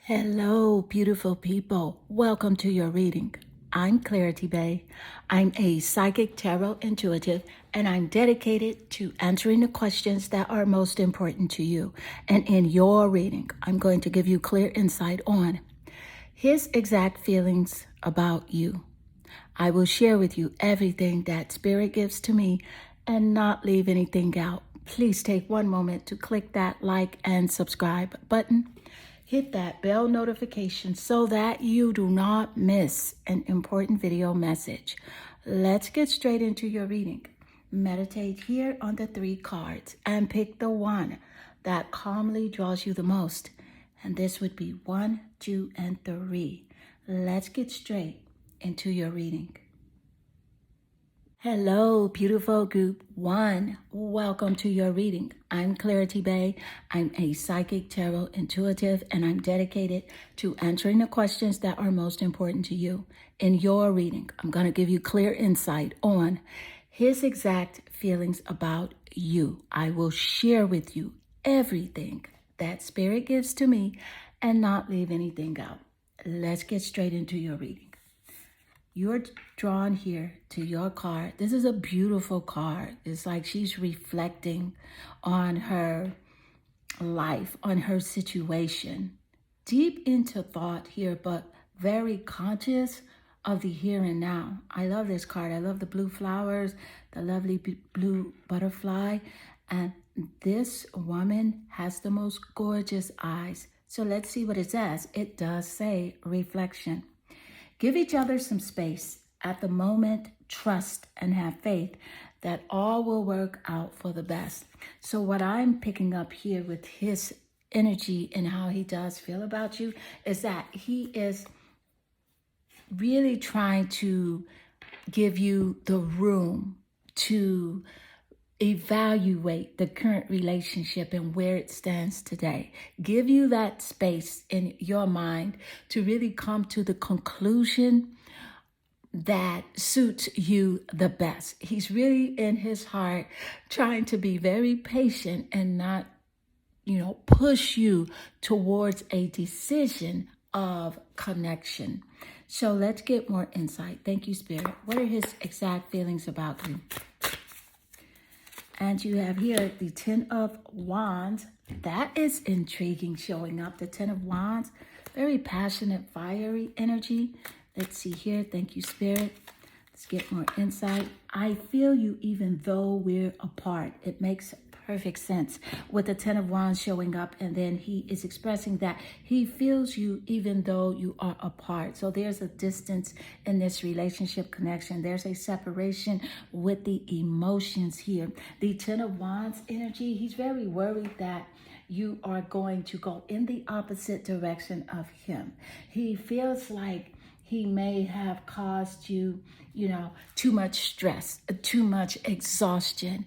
Hello, beautiful people. Welcome to your reading. I'm Clarity Bay. I'm a psychic tarot intuitive, and I'm dedicated to answering the questions that are most important to you. And in your reading, I'm going to give you clear insight on his exact feelings about you. I will share with you everything that Spirit gives to me and not leave anything out. Please take one moment to click that like and subscribe button. Hit that bell notification so that you do not miss an important video message. Let's get straight into your reading. Meditate here on the 3 cards and pick the one that calmly draws you the most. And this would be 1, 2, and 3. Let's get straight into your reading. Hello, beautiful group 1. Welcome to your reading. I'm Clarity Bay. I'm a psychic tarot intuitive, and I'm dedicated to answering the questions that are most important to you. In your reading, I'm going to give you clear insight on his exact feelings about you. I will share with you everything that Spirit gives to me and not leave anything out. Let's get straight into your reading. You're drawn here to your card. This is a beautiful card. It's like she's reflecting on her life, on her situation. Deep into thought here, but very conscious of the here and now. I love this card. I love the blue flowers, the lovely blue butterfly. And this woman has the most gorgeous eyes. So let's see what it says. It does say reflection. Give each other some space. At the moment, trust and have faith that all will work out for the best. So what I'm picking up here with his energy and how he does feel about you is that he is really trying to give you the room to evaluate the current relationship and where it stands today. Give you that space in your mind to really come to the conclusion that suits you the best. He's really in his heart trying to be very patient and not, push you towards a decision of connection. So let's get more insight. Thank you, Spirit. What are his exact feelings about you? And you have here the 10 of Wands. That is intriguing showing up. The 10 of Wands, very passionate, fiery energy. Let's see here. Thank you, Spirit. Let's get more insight. I feel you even though we're apart. It makes perfect sense with the 10 of Wands showing up, and then he is expressing that he feels you even though you are apart. So there's a distance in this relationship connection. There's a separation with the emotions here. The 10 of Wands energy, he's very worried that you are going to go in the opposite direction of him. He feels like he may have caused you, too much stress, too much exhaustion,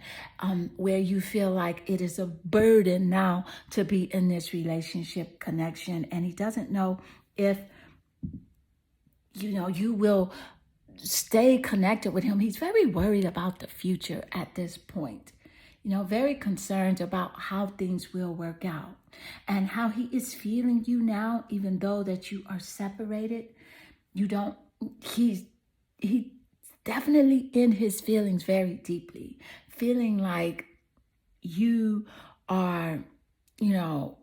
where you feel like it is a burden now to be in this relationship connection. And he doesn't know if, you will stay connected with him. He's very worried about the future at this point. Very concerned about how things will work out and how he is feeling you now, even though that you are separated. He's definitely in his feelings very deeply, feeling like you are, you're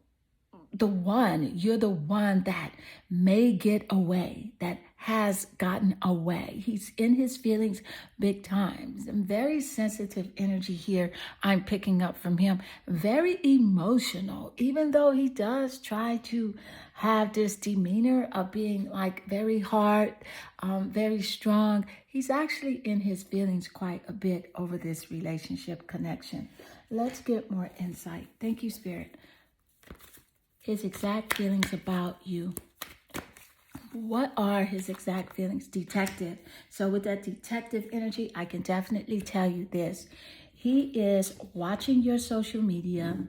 the one that may get away, that has gotten away. He's in his feelings big time. Some very sensitive energy here I'm picking up from him. Very emotional, even though he does try to have this demeanor of being like very hard, very strong. He's actually in his feelings quite a bit over this relationship connection. Let's get more insight. Thank you, Spirit. His exact feelings about you. What are his exact feelings? Detective. So with that detective energy, I can definitely tell you this. He is watching your social media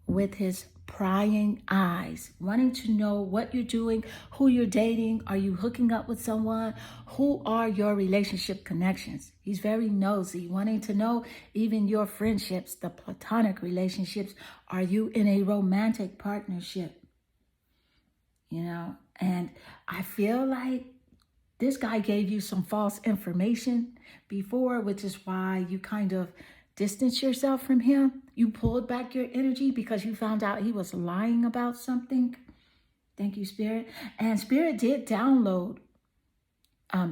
with his prying eyes, wanting to know what you're doing, who you're dating. Are you hooking up with someone? Who are your relationship connections? He's very nosy, wanting to know even your friendships, the platonic relationships. Are you in a romantic partnership? you know, and I feel like this guy gave you some false information before, which is why you kind of distance yourself from him. You pulled back your energy because you found out he was lying about something. Thank you, Spirit. And Spirit did download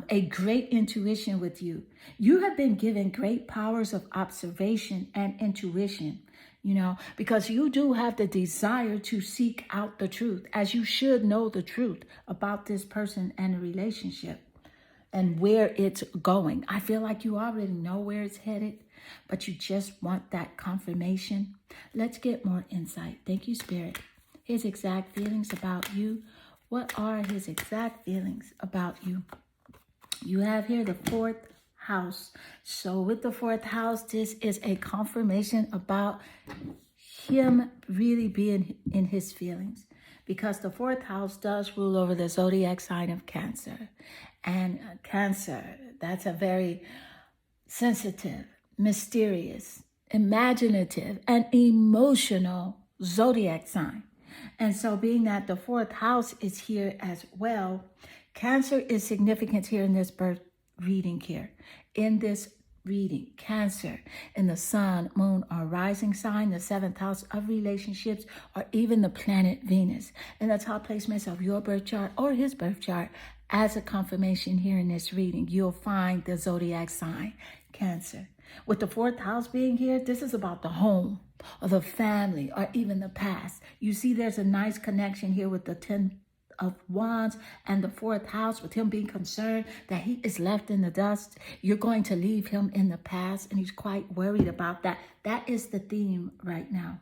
a great intuition with you. You have been given great powers of observation and intuition, you know, because you do have the desire to seek out the truth, as you should know the truth about this person and the relationship and where it's going. I feel like you already know where it's headed, but you just want that confirmation. Let's get more insight. Thank you, Spirit. His exact feelings about you. What are his exact feelings about you? You have here the 4th house. So with the 4th house, this is a confirmation about him really being in his feelings, because the 4th house does rule over the zodiac sign of Cancer. And Cancer, that's a very sensitive, mysterious, imaginative, and emotional zodiac sign. And so being that the 4th house is here as well, Cancer is significant here in this birth reading here. In this reading, Cancer in the sun, moon, or rising sign, the 7th house of relationships, or even the planet Venus in the top placements of your birth chart or his birth chart. As a confirmation here in this reading, you'll find the zodiac sign, Cancer. With the 4th house being here, this is about the home or the family or even the past. You see there's a nice connection here with the 10 of Wands and the 4th house, with him being concerned that he is left in the dust. You're going to leave him in the past, and he's quite worried about that. That is the theme right now.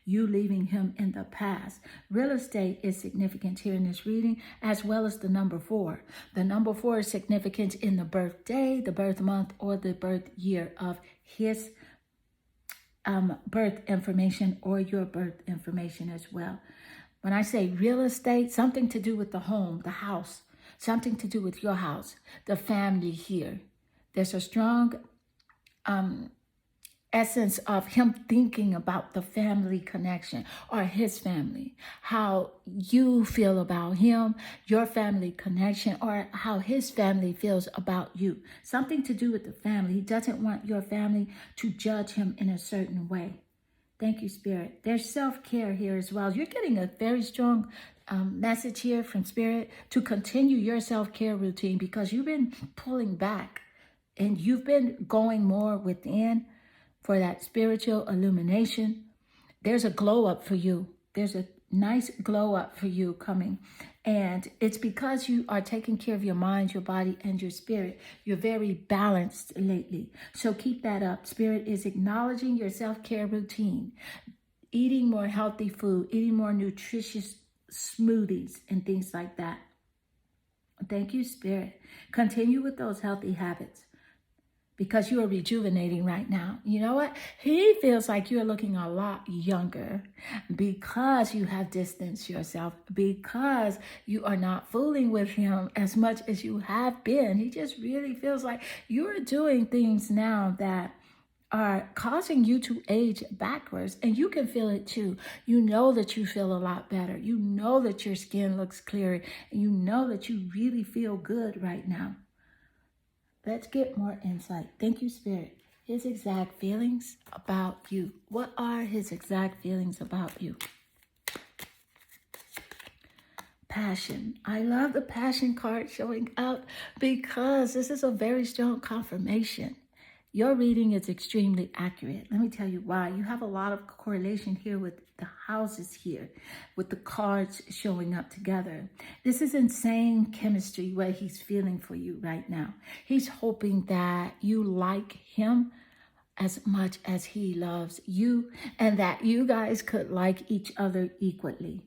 You leaving him in the past. Real estate is significant here in this reading, as well as the number 4. The number 4 is significant in the birthday, the birth month, or the birth year of his birth information or your birth information as well. When I say real estate, something to do with the home, the house, something to do with your house, the family here. There's a strong essence of him thinking about the family connection or his family, how you feel about him, your family connection, or how his family feels about you. Something to do with the family. He doesn't want your family to judge him in a certain way. Thank you, Spirit. There's self-care here as well. You're getting a very strong message here from Spirit to continue your self-care routine, because you've been pulling back and you've been going more within for that spiritual illumination. There's a glow up for you. There's a nice glow up for you coming. And it's because you are taking care of your mind, your body, and your spirit. You're very balanced lately. So keep that up. Spirit is acknowledging your self-care routine, eating more healthy food, eating more nutritious smoothies and things like that. Thank you, Spirit. Continue with those healthy habits, because you are rejuvenating right now. You know what? He feels like you're looking a lot younger because you have distanced yourself, because you are not fooling with him as much as you have been. He just really feels like you're doing things now that are causing you to age backwards, and you can feel it too. You know that you feel a lot better. You know that your skin looks clearer, and you know that you really feel good right now. Let's get more insight. Thank you, Spirit. His exact feelings about you. What are his exact feelings about you? Passion. I love the passion card showing up, because this is a very strong confirmation. Your reading is extremely accurate. Let me tell you why. You have a lot of correlation here with the houses here, with the cards showing up together. This is insane chemistry, what he's feeling for you right now. He's hoping that you like him as much as he loves you, and that you guys could like each other equally.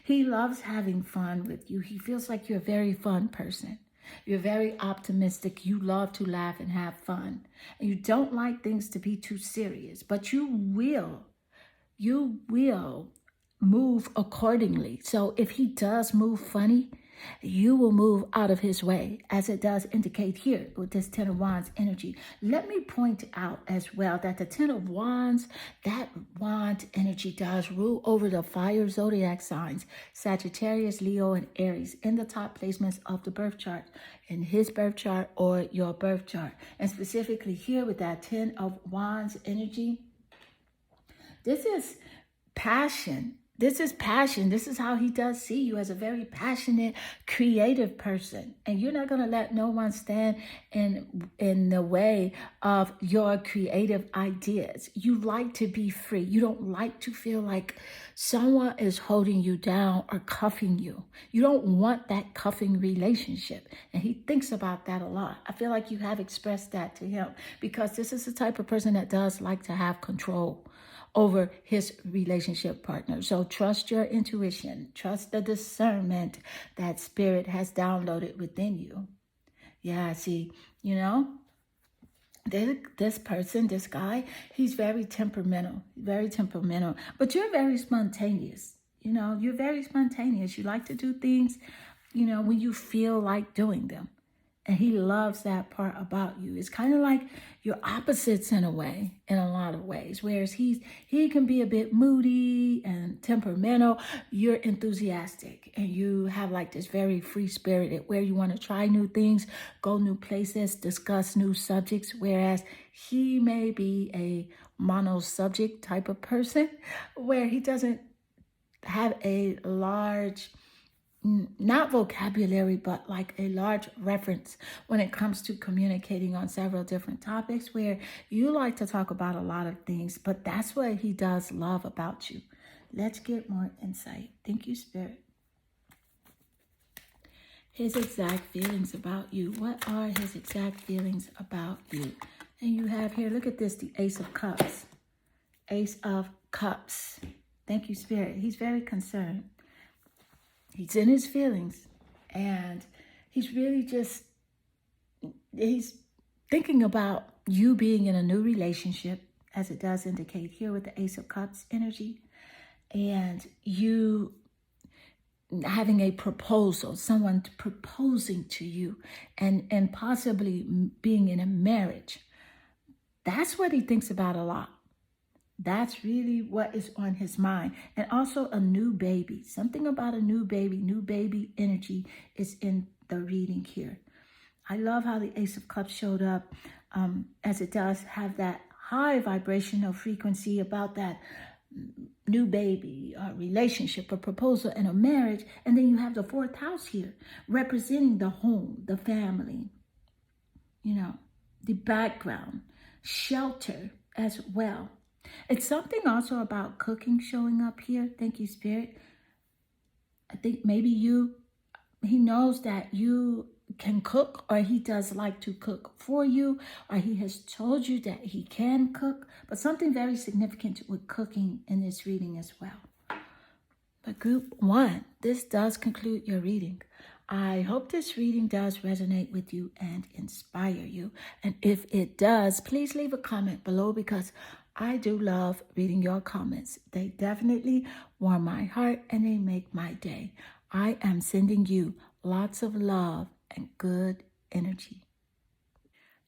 He loves having fun with you. He feels like you're a very fun person. You're very optimistic. You love to laugh and have fun. And you don't like things to be too serious, but you will move accordingly. So if he does move funny, You will move out of his way, as it does indicate here with this Ten of Wands energy. Let me point out as well that the Ten of Wands, that wand energy does rule over the fire zodiac signs, Sagittarius, Leo, and Aries, in the top placements of the birth chart, in his birth chart or your birth chart. And specifically here with that Ten of Wands energy, this is passion. This is passion. This is how he does see you, as a very passionate, creative person. And you're not going to let no one stand in the way of your creative ideas. You like to be free. You don't like to feel like someone is holding you down or cuffing you. You don't want that cuffing relationship. And he thinks about that a lot. I feel like you have expressed that to him, because this is the type of person that does like to have control over his relationship partner. So trust your intuition. Trust the discernment that spirit has downloaded within you. Yeah, see, you know, this person, this guy, he's very temperamental, but you're very spontaneous. You know, you're very spontaneous. You like to do things, you know, when you feel like doing them. And he loves that part about you. It's kind of like you're opposites in a way, in a lot of ways. Whereas he can be a bit moody and temperamental. You're enthusiastic, and you have like this very free-spirited, where you want to try new things, go new places, discuss new subjects. Whereas he may be a mono-subject type of person, where he doesn't have a large, not vocabulary, but like a large reference when it comes to communicating on several different topics, where you like to talk about a lot of things, but that's what he does love about you. Let's get more insight. Thank you, Spirit. His exact feelings about you. What are his exact feelings about you? And you have here, look at this, the Ace of Cups. Ace of Cups. Thank you, Spirit. He's very concerned. He's in his feelings, and he's really just, he's thinking about you being in a new relationship, as it does indicate here with the Ace of Cups energy, and you having a proposal, someone proposing to you, and possibly being in a marriage. That's what he thinks about a lot. That's really what is on his mind. And also a new baby. Something about a new baby energy is in the reading here. I love how the Ace of Cups showed up, as it does have that high vibrational frequency about that new baby, relationship, a proposal, and a marriage. And then you have the fourth house here, representing the home, the family, you know, the background, shelter as well. It's something also about cooking showing up here. Thank you, Spirit. I think maybe he knows that you can cook, or he does like to cook for you, or he has told you that he can cook, but something very significant with cooking in this reading as well. But group 1, this does conclude your reading. I hope this reading does resonate with you and inspire you. And if it does, please leave a comment below, because I do love reading your comments. They definitely warm my heart and they make my day. I am sending you lots of love and good energy.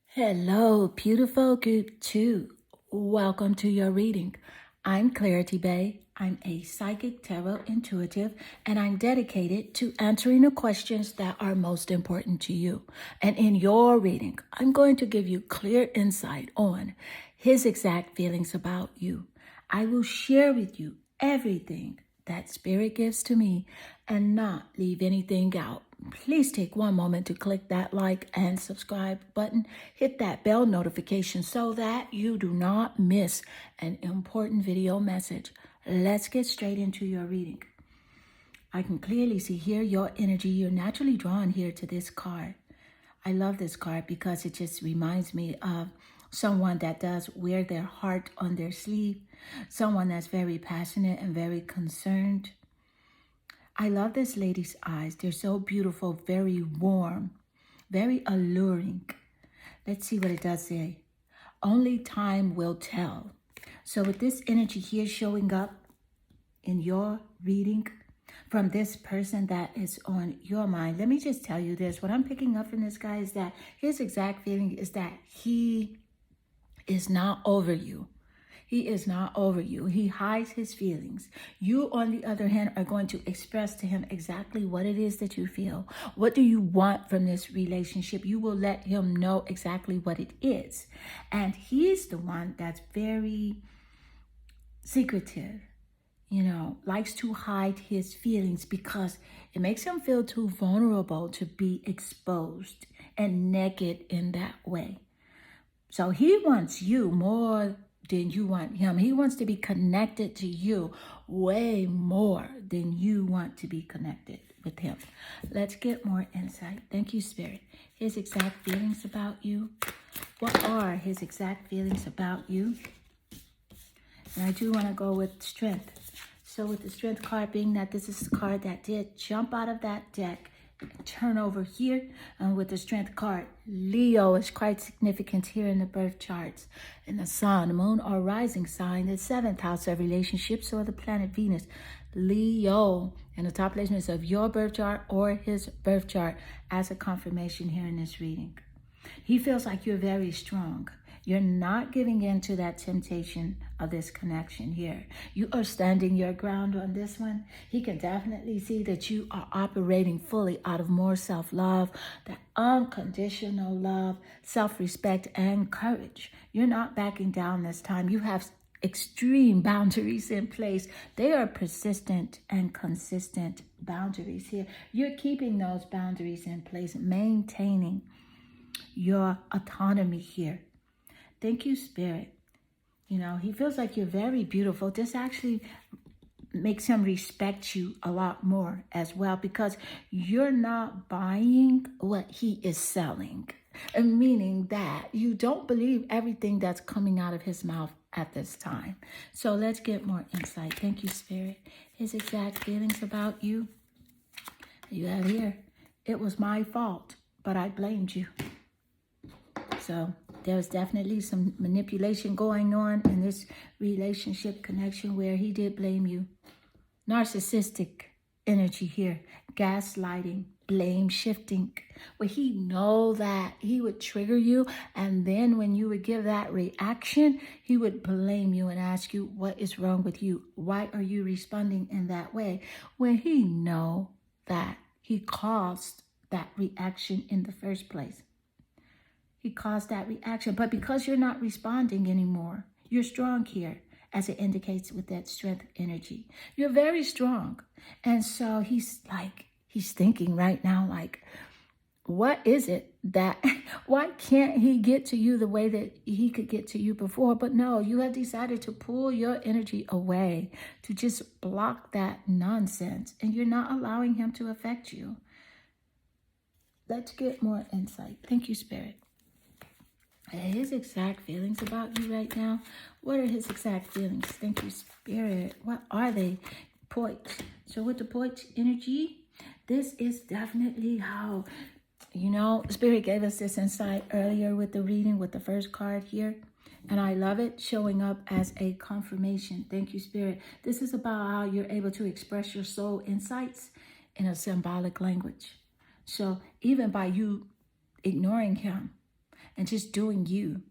Hello, beautiful group 2. Welcome to your reading. I'm Clarity Bay. I'm a psychic tarot intuitive, and I'm dedicated to answering the questions that are most important to you. And in your reading, I'm going to give you clear insight on his exact feelings about you. I will share with you everything that Spirit gives to me and not leave anything out. Please take one moment to click that like and subscribe button. Hit that bell notification so that you do not miss an important video message. Let's get straight into your reading. I can clearly see here your energy. You're naturally drawn here to this card. I love this card because it just reminds me of someone that does wear their heart on their sleeve, someone that's very passionate and very concerned. I love this lady's eyes. They're so beautiful, very warm, very alluring. Let's see what it does say. Only time will tell. So with this energy here showing up in your reading, from this person that is on your mind. Let me just tell you this. What I'm picking up from this guy is that his exact feeling is that he is not over you. He is not over you. He hides his feelings. You, on the other hand, are going to express to him exactly what it is that you feel. What do you want from this relationship? You will let him know exactly what it is. And he's the one that's very secretive, likes to hide his feelings because it makes him feel too vulnerable to be exposed and naked in that way. So he wants you more than you want him. He wants to be connected to you way more than you want to be connected with him. Let's get more insight. Thank you, Spirit. His exact feelings about you. What are his exact feelings about you? And I do want to go with strength. So with the strength card being that this is a card that did jump out of that deck, turn over here, and with the strength card, Leo is quite significant here in the birth charts. In the sun, moon, or rising sign, the 7th house of relationships, or the planet Venus. Leo, and the top placements of your birth chart or his birth chart as a confirmation here in this reading. He feels like you're very strong. You're not giving in to that temptation of this connection here. You are standing your ground on this one. He can definitely see that you are operating fully out of more self-love, that unconditional love, self-respect, and courage. You're not backing down this time. You have extreme boundaries in place. They are persistent and consistent boundaries here. You're keeping those boundaries in place, maintaining your autonomy here. Thank you, Spirit. He feels like you're very beautiful. This actually makes him respect you a lot more as well because you're not buying what he is selling. And meaning that you don't believe everything that's coming out of his mouth at this time. So let's get more insight. Thank you, Spirit. His exact feelings about you. You have here, it was my fault, but I blamed you. So there's definitely some manipulation going on in this relationship connection where he did blame you. Narcissistic energy here, gaslighting, blame shifting, where he know that he would trigger you, and then when you would give that reaction, he would blame you and ask you, what is wrong with you? Why are you responding in that way? When he know that he caused that reaction in the first place. He caused that reaction. But because you're not responding anymore, you're strong here, as it indicates with that strength energy. You're very strong. And so he's thinking right now, like, what is it that, why can't he get to you the way that he could get to you before? But no, you have decided to pull your energy away, to just block that nonsense. And you're not allowing him to affect you. Let's get more insight. Thank you, Spirit. His exact feelings about you right now. What are his exact feelings? Thank you, Spirit. What are they? Points. So with the points energy, this is definitely how, Spirit gave us this insight earlier with the reading with the first card here. And I love it showing up as a confirmation. Thank you, Spirit. This is about how you're able to express your soul insights in a symbolic language. So even by you ignoring him, and just doing you,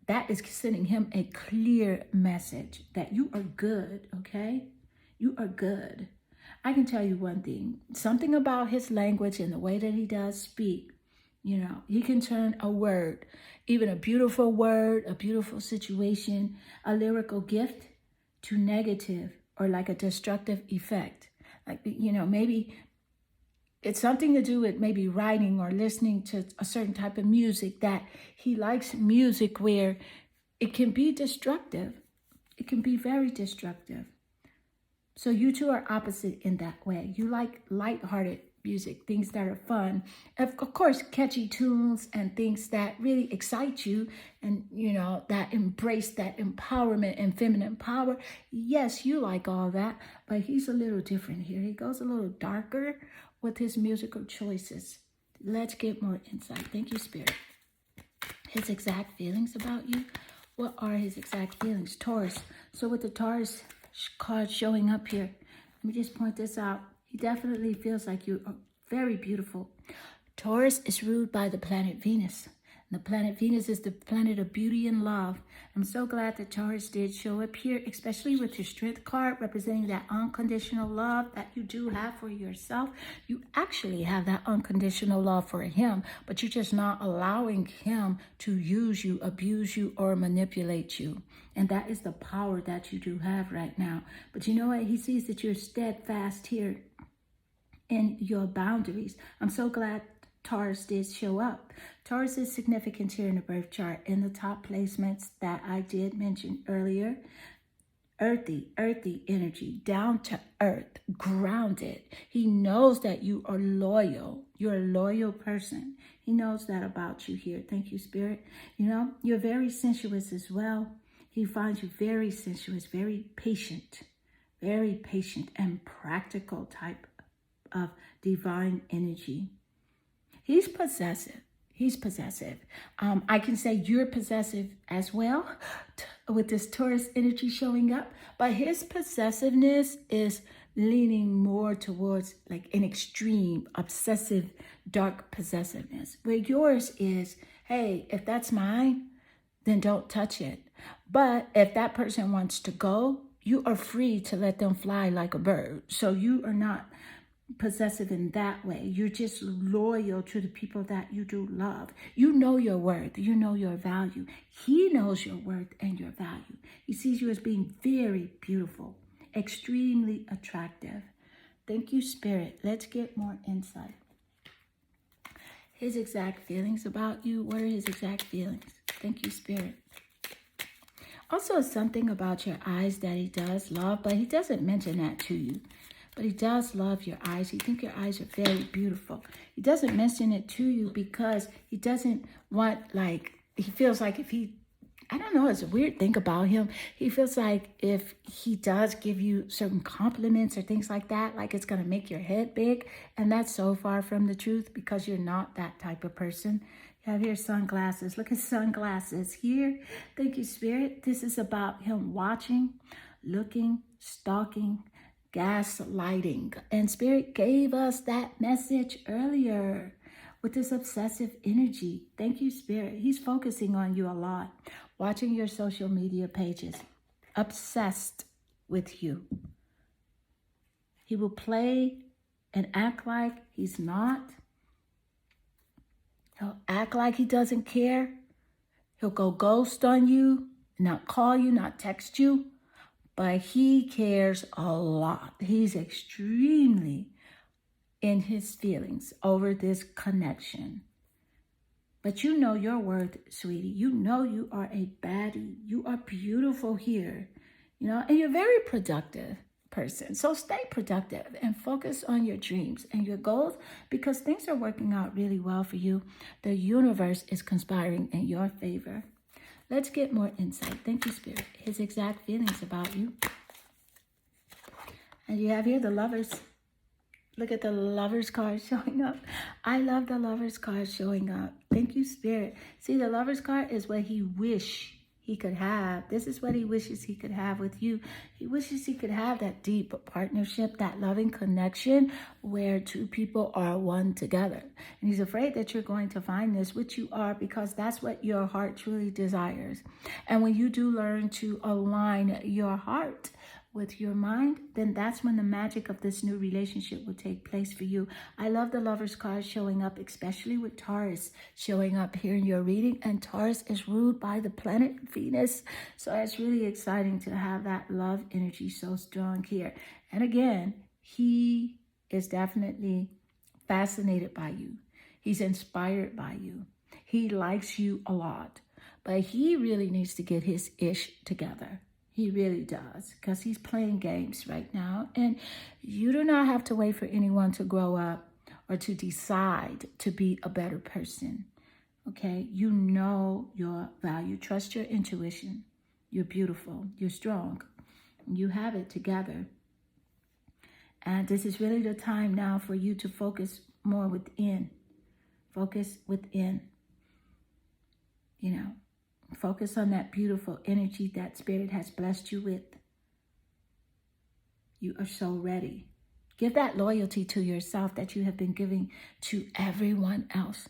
that is sending him a clear message that you are good, okay? You are good. I can tell you one thing. Something about his language and the way that he does speak, he can turn a word, even a beautiful word, a beautiful situation, a lyrical gift, to negative or like a destructive effect. Like, maybe it's something to do with maybe writing or listening to a certain type of music, that he likes music where it can be destructive. It can be very destructive. So you two are opposite in that way. You like lighthearted music, things that are fun. Of course, catchy tunes and things that really excite you and, that embrace that empowerment and feminine power. Yes, you like all that, but he's a little different here. He goes a little darker with his musical choices. Let's get more insight. Thank you, Spirit. His exact feelings about you. What are his exact feelings? Taurus. So with the Taurus card showing up here, Let me just point this out. He definitely feels like you are very beautiful. Taurus is ruled by the planet Venus. And the planet Venus is the planet of beauty and love. I'm so glad that Taurus did show up here, especially with your Strength card, representing that unconditional love that you do have for yourself. You actually have that unconditional love for him, but you're just not allowing him to use you, abuse you, or manipulate you. And that is the power that you do have right now. But you know what? He sees that you're steadfast here in your boundaries. I'm so glad Taurus did show up. Taurus is significant here in the birth chart in the top placements that I did mention earlier. Earthy energy, down to earth, grounded. He knows that you are loyal. You're a loyal person. He knows that about you here. Thank you, Spirit. You know, you're very sensuous as well. He finds you very sensuous, very patient and practical type of divine energy. He's possessive. I can say you're possessive as well with this Taurus energy showing up, but his possessiveness is leaning more towards like an extreme, obsessive, dark possessiveness, where yours is, hey, if that's mine, then don't touch it. But if that person wants to go, you are free to let them fly like a bird. So you are not possessive in that way. You're just loyal to the people that you do love. You know your worth. You know your value. He knows your worth and your value. He sees you as being very beautiful, extremely attractive. Thank you, Spirit. Let's get more insight. His exact feelings about you. What are his exact feelings? Thank you, Spirit. Also, something about your eyes that he does love, but he doesn't mention that to you. But he does love your eyes. He thinks your eyes are very beautiful. He doesn't mention it to you because he doesn't want, he feels like if he, I don't know, it's a weird thing about him. He feels like if he does give you certain compliments or things like that, like it's going to make your head big. And that's so far from the truth because you're not that type of person. You have here sunglasses. Look at sunglasses here. Thank you, Spirit. This is about him watching, looking, stalking, gaslighting. And Spirit gave us that message earlier with this obsessive energy. Thank you, Spirit. He's focusing on you a lot, watching your social media pages, obsessed with you. He will play and act like he's not. He'll act like he doesn't care. He'll go ghost on you, not call you, not text you. But he cares a lot. He's extremely in his feelings over this connection. But you know your worth, sweetie. You know you are a baddie. You are beautiful here. You know, and you're a very productive person. So stay productive and focus on your dreams and your goals because things are working out really well for you. The universe is conspiring in your favor. Let's get more insight. Thank you, Spirit. His exact feelings about you. And you have here the Lovers. Look at the Lovers card showing up. I love the Lovers card showing up. Thank you, Spirit. See, the Lovers card is what he wish he could have. This is what he wishes he could have with you. He wishes he could have that deep partnership, that loving connection where two people are one together. And he's afraid that you're going to find this, which you are, because that's what your heart truly desires. And when you do learn to align your heart with your mind, then that's when the magic of this new relationship will take place for you. I love the Lovers card showing up, especially with Taurus showing up here in your reading. And Taurus is ruled by the planet Venus. So it's really exciting to have that love energy so strong here. And again, he is definitely fascinated by you. He's inspired by you. He likes you a lot. But he really needs to get his ish together. He really does, because he's playing games right now. And you do not have to wait for anyone to grow up or to decide to be a better person. Okay? You know your value. Trust your intuition. You're beautiful. You're strong. You have it together. And this is really the time now for you to focus more within. Focus within. You know. Focus on that beautiful energy that Spirit has blessed you with. You are so ready. Give that loyalty to yourself that you have been giving to everyone else.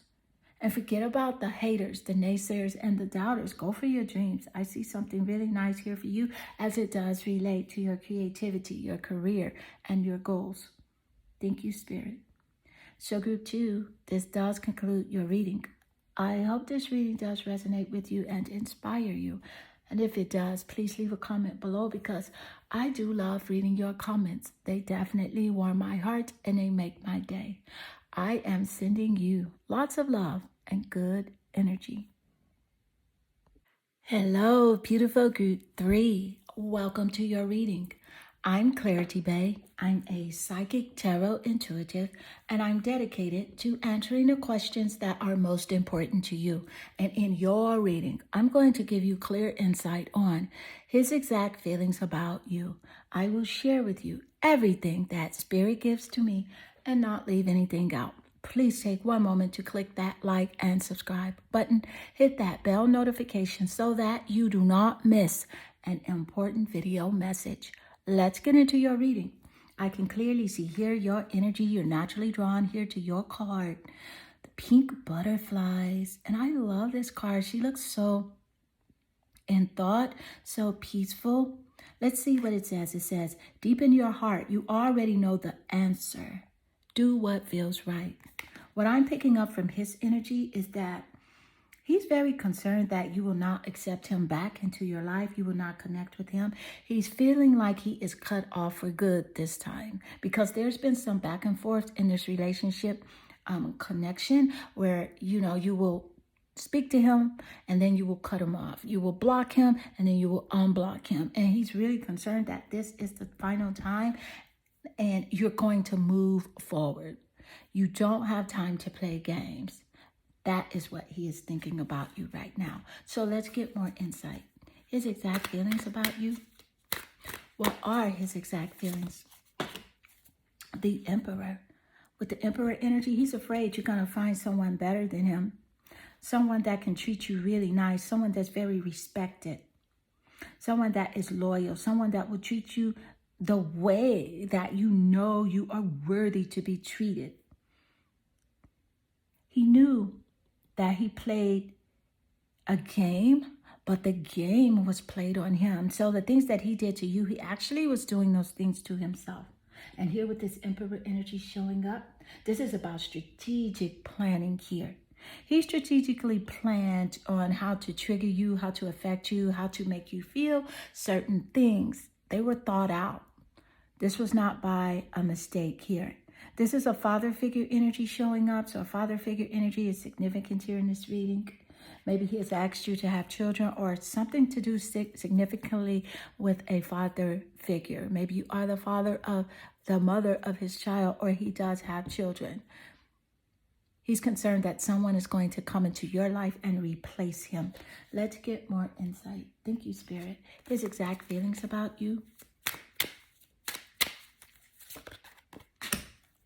And forget about the haters, the naysayers, and the doubters. Go for your dreams. I see something really nice here for you as it does relate to your creativity, your career, and your goals. Thank you, Spirit. So group 2, this does conclude your reading. I hope this reading does resonate with you and inspire you. And if it does, please leave a comment below because I do love reading your comments. They definitely warm my heart and they make my day. I am sending you lots of love and good energy. Hello, beautiful group 3. Welcome to your reading. I'm Clarity Bay. I'm a psychic tarot intuitive, and I'm dedicated to answering the questions that are most important to you. And in your reading, I'm going to give you clear insight on his exact feelings about you. I will share with you everything that Spirit gives to me and not leave anything out. Please take one moment to click that like and subscribe button. Hit that bell notification so that you do not miss an important video message. Let's get into your reading. I can clearly see here your energy. You're naturally drawn here to your card. The pink butterflies. And I love this card. She looks so in thought, so peaceful. Let's see what it says. It says, deep in your heart, you already know the answer. Do what feels right. What I'm picking up from his energy is that he's very concerned that you will not accept him back into your life. You will not connect with him. He's feeling like he is cut off for good this time because there's been some back and forth in this relationship connection where, you will speak to him and then you will cut him off. You will block him and then you will unblock him. And he's really concerned that this is the final time and you're going to move forward. You don't have time to play games. That is what he is thinking about you right now. So let's get more insight. His exact feelings about you. What are his exact feelings? The Emperor. With the Emperor energy, he's afraid you're going to find someone better than him. Someone that can treat you really nice. Someone that's very respected. Someone that is loyal. Someone that will treat you the way that you know you are worthy to be treated. He knew that he played a game, but the game was played on him. So the things that he did to you, he actually was doing those things to himself. And here with this Emperor energy showing up, this is about strategic planning here. He strategically planned on how to trigger you, how to affect you, how to make you feel certain things. They were thought out. This was not by a mistake here. This is a father figure energy showing up. So a father figure energy is significant here in this reading. Maybe he has asked you to have children or something to do significantly with a father figure. Maybe you are the father of the mother of his child, or he does have children. He's concerned that someone is going to come into your life and replace him. Let's get more insight. Thank you, Spirit. His exact feelings about you.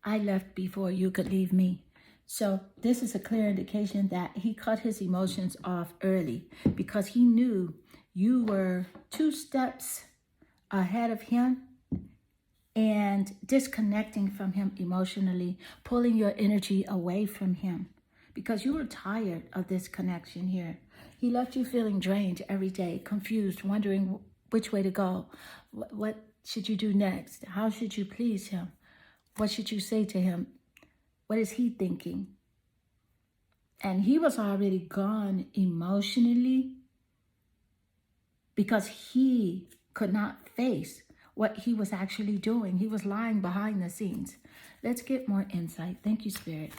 I left before you could leave me. So this is a clear indication that he cut his emotions off early because he knew you were 2 steps ahead of him and disconnecting from him emotionally, pulling your energy away from him because you were tired of this connection here. He left you feeling drained every day, confused, wondering which way to go. What should you do next? How should you please him? What should you say to him? What is he thinking? And he was already gone emotionally because he could not face what he was actually doing. He was lying behind the scenes. Let's get more insight. Thank you, Spirit.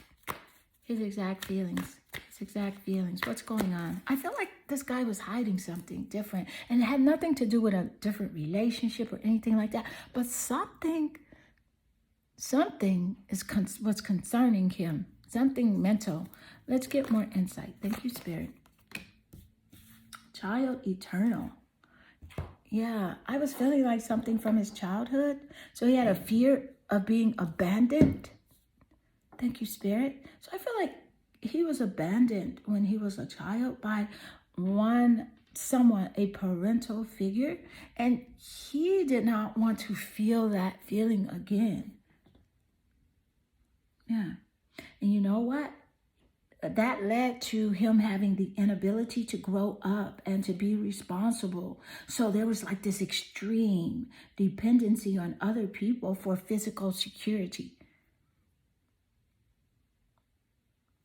His exact feelings. His exact feelings. What's going on? I feel like this guy was hiding something different. And it had nothing to do with a different relationship or anything like that. But something was concerning him. Something mental. Let's get more insight. Thank you, Spirit. Child eternal. Yeah, I was feeling like something from his childhood. So he had a fear of being abandoned. Thank you, Spirit. So I feel like he was abandoned when he was a child by one someone, a parental figure, and he did not want to feel that feeling again. Yeah. And you know what? That led to him having the inability to grow up and to be responsible. So there was like this extreme dependency on other people for physical security.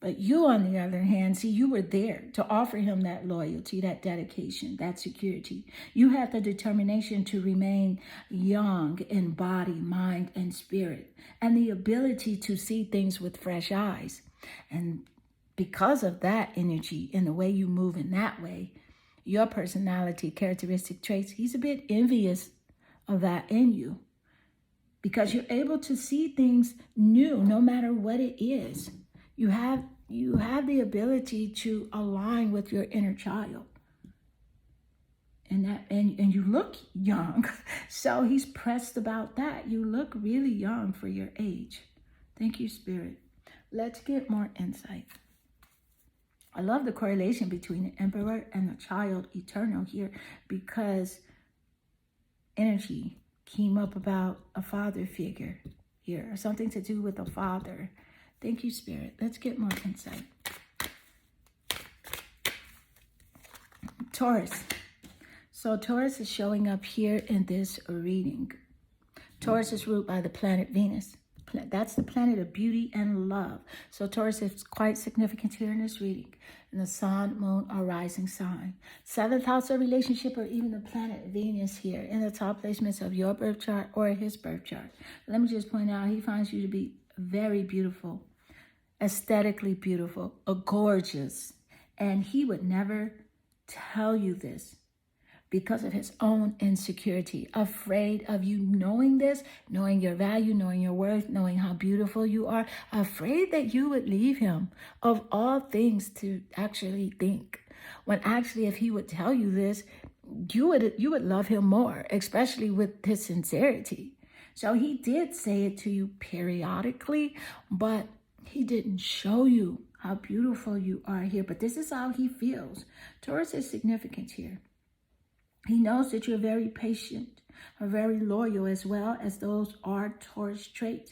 But you, on the other hand, see, you were there to offer him that loyalty, that dedication, that security. You had the determination to remain young in body, mind, and spirit, and the ability to see things with fresh eyes. And because of that energy and the way you move in that way, your personality, characteristic traits, he's a bit envious of that in you, because you're able to see things new no matter what it is. You have the ability to align with your inner child. And you look young. So he's pressed about that. You look really young for your age. Thank you, Spirit. Let's get more insight. I love the correlation between the Emperor and the child eternal here, because energy came up about a father figure here, or something to do with a father. Thank you, Spirit. Let's get more insight. Taurus. So Taurus is showing up here in this reading. Taurus is ruled by the planet Venus. That's the planet of beauty and love. So Taurus is quite significant here in this reading. In the sun, moon, or rising sign. 7th house of relationship, or even the planet Venus here in the top placements of your birth chart or his birth chart. Let me just point out, he finds you to be very beautiful, aesthetically beautiful, gorgeous. And he would never tell you this because of his own insecurity, afraid of you knowing this, knowing your value, knowing your worth, knowing how beautiful you are, afraid that you would leave him, of all things to actually think. When actually, if he would tell you this, you would love him more, especially with his sincerity. So he did say it to you periodically, but he didn't show you how beautiful you are here. But this is how he feels. Taurus is significant here. He knows that you're very patient, or very loyal, as well as those are Taurus traits.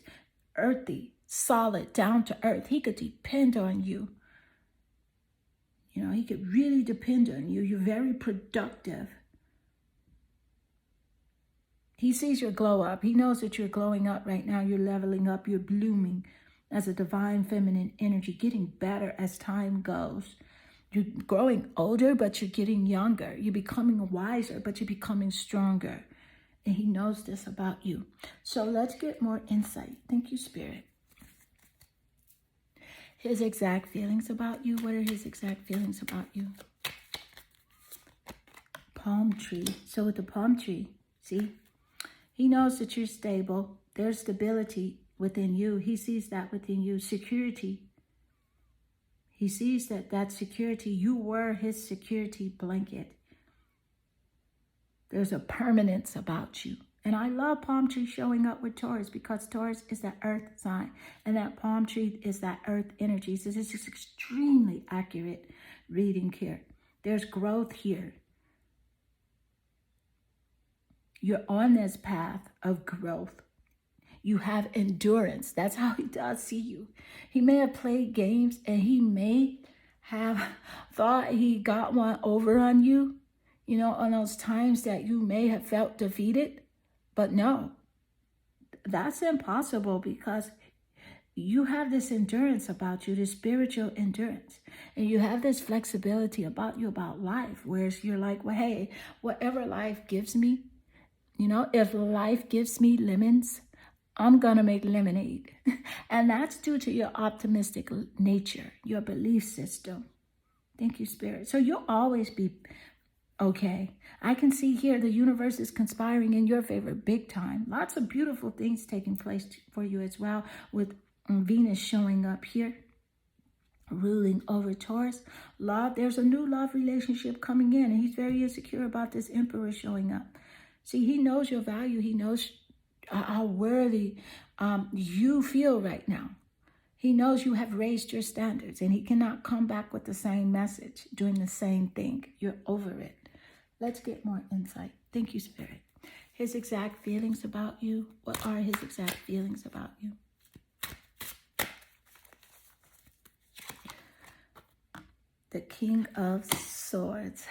Earthy, solid, down to earth. He could depend on you. You know, he could really depend on you. You're very productive. He sees your glow up. He knows that you're glowing up right now. You're leveling up. You're blooming as a divine feminine energy, getting better as time goes. You're growing older, but you're getting younger. You're becoming wiser, but you're becoming stronger. And he knows this about you. So let's get more insight. Thank you, Spirit. His exact feelings about you. What are his exact feelings about you? Palm tree. So with the palm tree, see? He knows that you're stable. There's stability within you. He sees that within you. Security. He sees that security, you were his security blanket. There's a permanence about you. And I love palm tree showing up with Taurus, because Taurus is that earth sign. And that palm tree is that earth energy. So this is extremely accurate reading here. There's growth here. You're on this path of growth. You have endurance. That's how he does see you. He may have played games, and he may have thought he got one over on you, you know, on those times that you may have felt defeated. But no, that's impossible, because you have this endurance about you, this spiritual endurance. And you have this flexibility about you, about life, whereas you're like, well, hey, whatever life gives me, you know, if life gives me lemons, I'm going to make lemonade. And that's due to your optimistic nature, your belief system. Thank you, Spirit. So you'll always be okay. I can see here the universe is conspiring in your favor big time. Lots of beautiful things taking place for you as well, with Venus showing up here, ruling over Taurus. Love, there's a new love relationship coming in, and he's very insecure about this Emperor showing up. See, he knows your value. He knows how worthy you feel right now. He knows you have raised your standards, and he cannot come back with the same message, doing the same thing. You're over it. Let's get more insight. Thank you, Spirit. His exact feelings about you. What are his exact feelings about you? The King of Swords.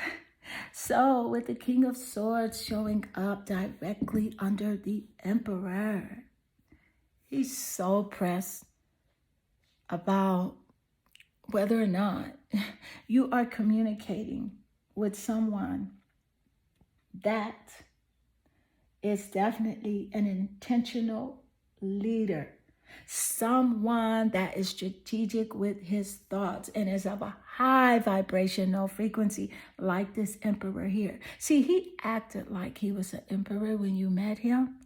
So with the King of Swords showing up directly under the Emperor, he's so pressed about whether or not you are communicating with someone that is definitely an intentional leader, someone that is strategic with his thoughts and is of a high vibrational frequency, like this Emperor here. See, he acted like he was an emperor when you met him,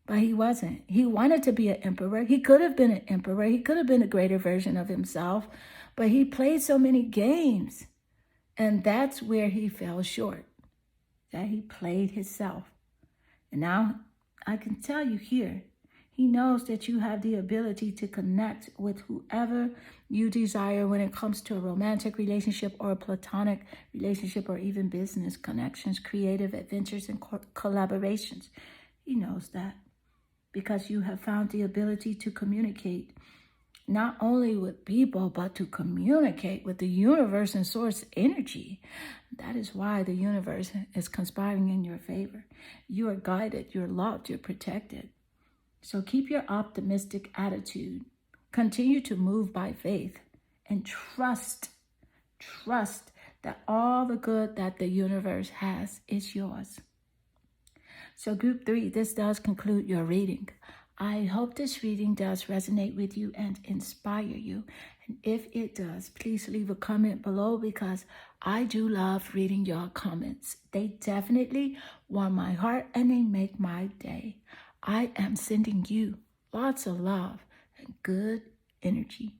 but he wasn't. He wanted to be an emperor. He could have been an emperor. He could have been a greater version of himself, but he played so many games, and that's where he fell short, that he played himself. And now I can tell you here, he knows that you have the ability to connect with whoever you desire when it comes to a romantic relationship or a platonic relationship or even business connections, creative adventures, and collaborations. He knows that because you have found the ability to communicate not only with people, but to communicate with the universe and source energy. That is why the universe is conspiring in your favor. You are guided, you're loved, you're protected. So keep your optimistic attitude. Continue to move by faith and trust that all the good that the universe has is yours. So group 3, this does conclude your reading. I hope this reading does resonate with you and inspire you. And if it does, please leave a comment below because I do love reading your comments. They definitely warm my heart and they make my day. I am sending you lots of love and good energy.